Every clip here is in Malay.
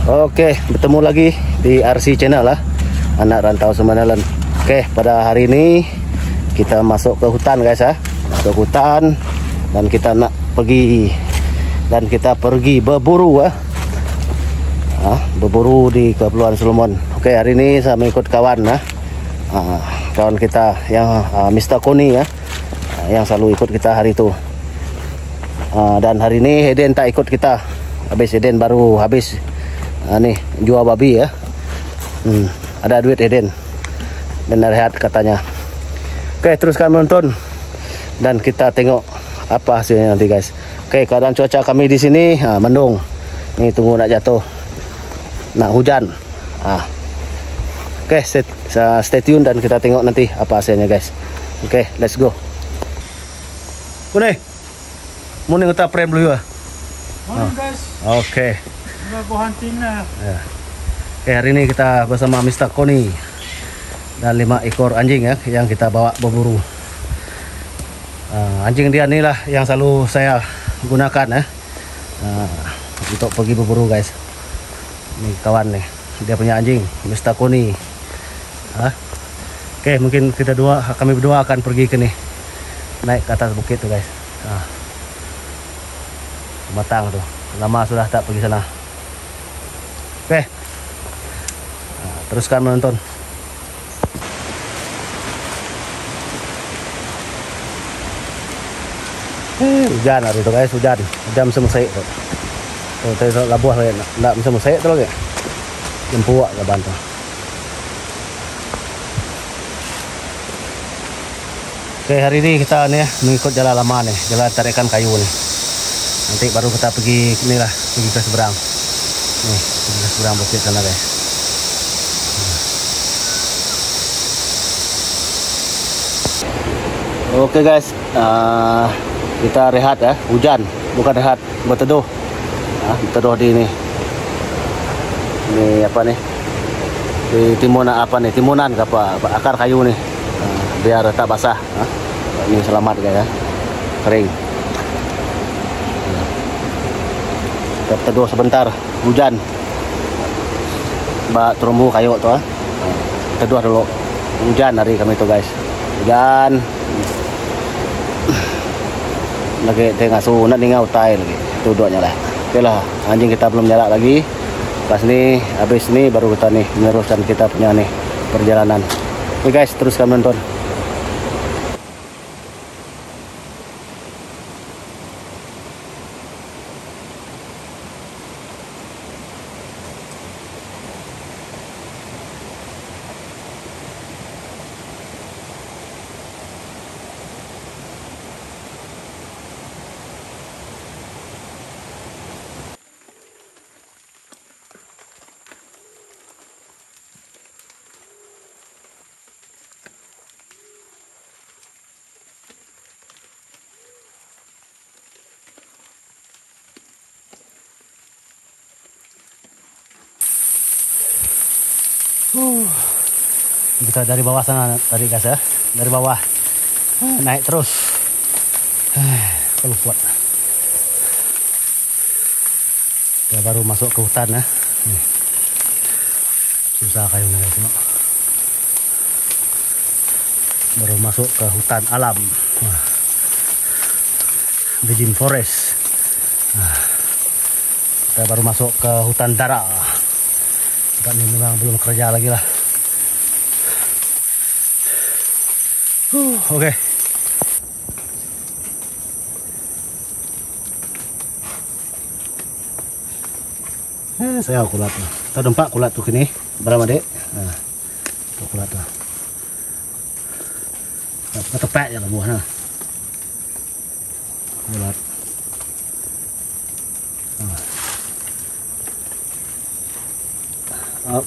Oke, bertemu lagi di RC Channel lah, anak rantau Semanalan. Oke, pada hari ini kita masuk ke hutan guys ya, ke hutan dan kita nak pergi berburu ya. Berburu di Kepulauan Solomon. Oke, hari ini saya mengikut kawan ya. Kawan kita yang Mr. Koni ya, yang selalu ikut kita hari itu. Dan hari ini Eden tak ikut kita. Eden baru habis nih jual babi ya. Ada duit Eden dan rehat katanya. Oke, teruskan menonton dan kita tengok apa hasilnya nanti guys. Oke, keadaan cuaca kami di sini mendung. Ini tunggu nak jatuh, nak hujan. Oke, stay tune dan kita tengok nanti apa hasilnya guys. Oke, let's go. Kune, mau nih kita frame dulu ya. Morning guys. Oke. Udah go hunting lah. Ya. Oke, hari ini kita bersama Mr. Koni dan 5 ekor anjing ya yang kita bawa berburu. Anjing dia inilah yang selalu saya gunakan ya untuk pergi berburu guys. Ini kawan nih, dia punya anjing Mr. Koni. Oke, mungkin kami berdua akan pergi ke nih, naik ke atas bukit tuh guys. Matang tuh, lama sudah tak pergi sana. Oke, teruskan menonton. Hujan hari itu guys, hujan bisa musik tuh. Tuh labuh lagi, nggak bisa musik tuh lagi. Jempuak ke bantu. Oke, hari ini kita nih mengikut jalan lama nih, jalan tarikan kayu nih. Nanti baru kita pergi inilah, pergi ke seberang. Nih, pergi ke seberang bukit sana guys. Oke guys, kita rehat ya, hujan, bukan rehat, berteduh. Berteduh di ini. Ini apa nih? Di timunan apa nih? Timunan ke apa? Akar kayu nih. Biar tak basah. Ini selamat guys ya. Kering. Kita berteduh sebentar, hujan. Mbak terumbu kayu tuh. Teduh dulu. Hujan hari kami tuh guys. Hujan. Lagi tengah sunat nih ngautai lagi. Duduknya lah. Oke lah, anjing kita belum nyala lagi. Pas nih, habis ini baru kita nih meneruskan kita punya nih perjalanan. Oke guys, teruskan menonton. Kita dari bawah sana tadi guys ya, dari bawah naik terus. Kalau kuat. Kita baru masuk ke hutan ya. Susah kayunya guys. Baru masuk ke hutan alam. Virgin Forest. Kita baru masuk ke hutan darat. Ini memang belum kerja lagi lah. Oke. Saya kulat tuh. Kita dempak kulat tuh kini. Berapa dek? Tuh kulat tuh. Kita tepek ya lah buahnya. Kulat.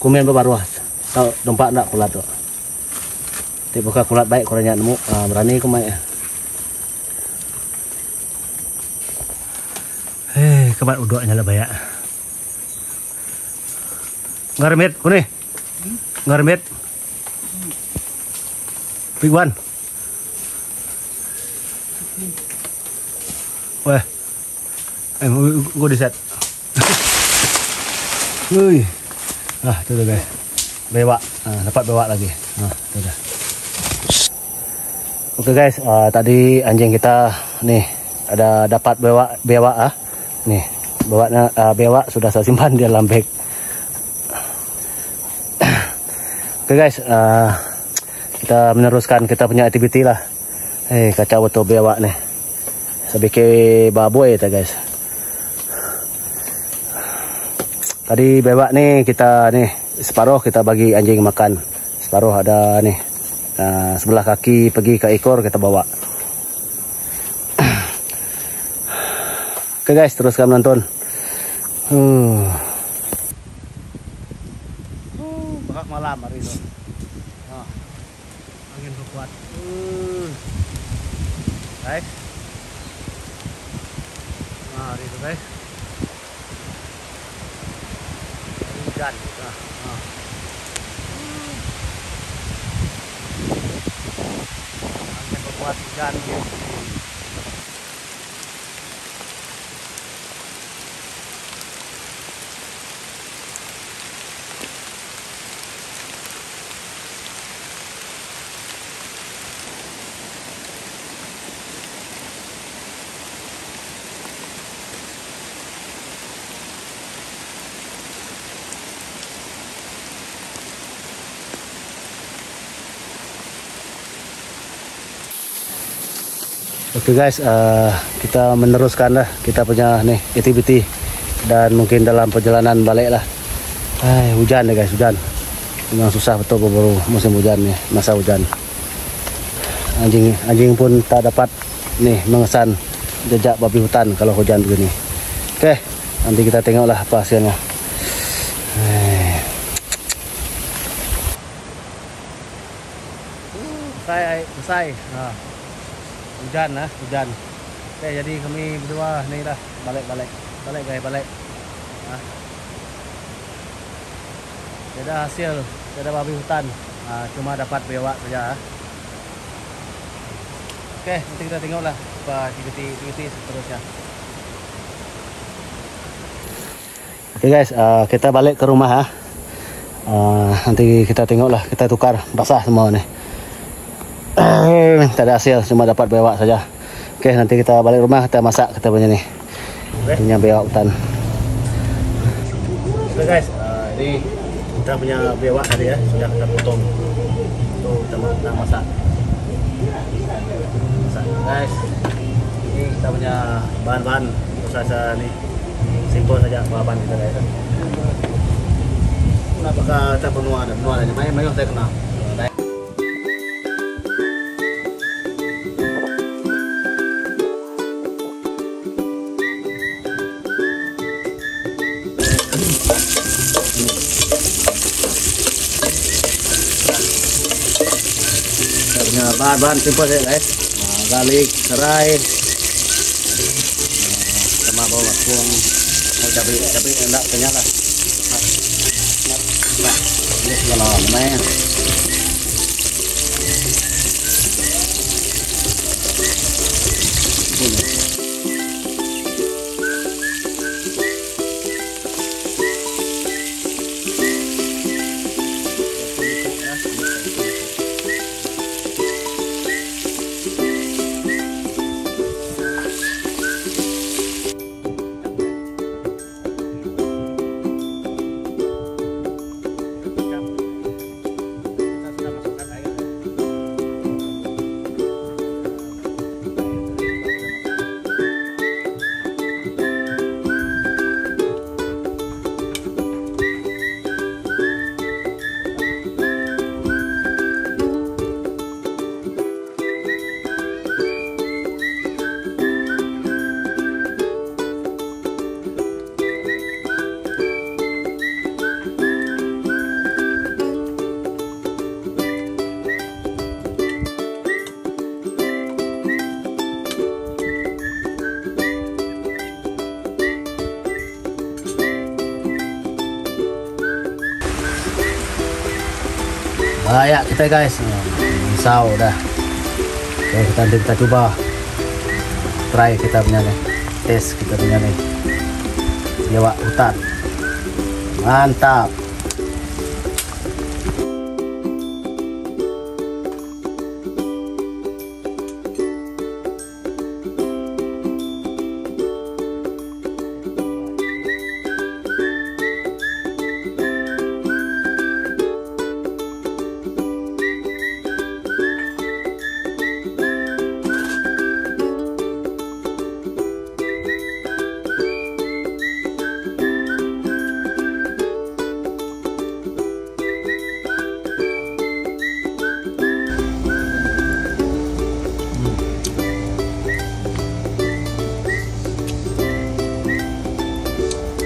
Komen baru tahu dompak nak kulat tuh. Tapi buka kulat baik kurangnya nemu berani kemai. Kebat udoknya lah banyak. Ngarmet kuni. Ngarmet. Big one. Wah. Gue di set. Wih. Itu dah guys. Bewak. Dapat bewak lagi. Itu dah. Oke guys, tadi anjing kita nih ada dapat bewak nih, bewak sudah saya simpan di dalam bag. Oke guys, kita meneruskan kita punya aktiviti lah. Kacau betul bewak nih. Saya bikin baboy ya guys. Tadi bewak nih kita nih separuh kita bagi anjing makan, separuh ada nih. Sebelah kaki pergi ke ekor kita bawa. Oke guys, teruskan menonton. Bakal malam hari itu. Angin kuat. Guys. Hari itu guys. Hujan. Angin kuat hujan gitu. Oke guys, kita meneruskan lah kita punya nih aktiviti dan mungkin dalam perjalanan balik lah. Hujan ya guys, hujan. Memang susah betul baru musim hujan nih, masa hujan. Anjing pun tak dapat nih mengesan jejak babi hutan kalau hujan begini. Oke, nanti kita tengoklah apa hasilnya. Selesai. Hujan. Oke, jadi kami berdua nih dah balik guys. Tidak hasil, tidak babi hutan, cuma dapat bewak saja. Oke, nanti kita tengoklah apa aktiviti seterusnya. Oke guys, kita balik ke rumah. Nanti kita tengoklah, kita tukar basah semua nih. Tak ada hasil, cuma dapat bewak saja. Oke, nanti kita balik rumah, kita masak kita punya nih. Punya bewak hutan. Oke guys, ini kita punya bewak tadi ya, sudah kita potong. Tuh kita masak. Guys, ini kita punya bahan-bahan usaha nih. Simpel saja bahan kita guys. Apakah kita benua aja, mayo saya kenal. Bahan-bahan simpel saja guys, garlic, serai, sama bawang, cabai enggak kenyal lah. Ini segala lumayan. Ya kita guys, misau dah. Oke, kita coba try kita punya nih, tes kita punya nih bewak hutan. Mantap.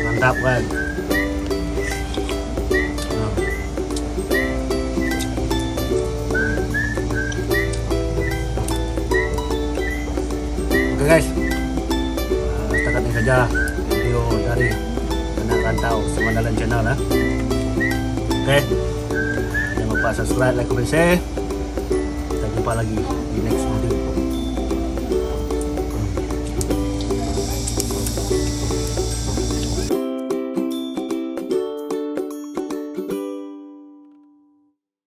Mantap kan. Oke guys, setakat ini saja video dari Anak Rantau Semandalan Channel ya. Oke, jangan lupa subscribe, like, comment, share. Kita jumpa lagi di next video.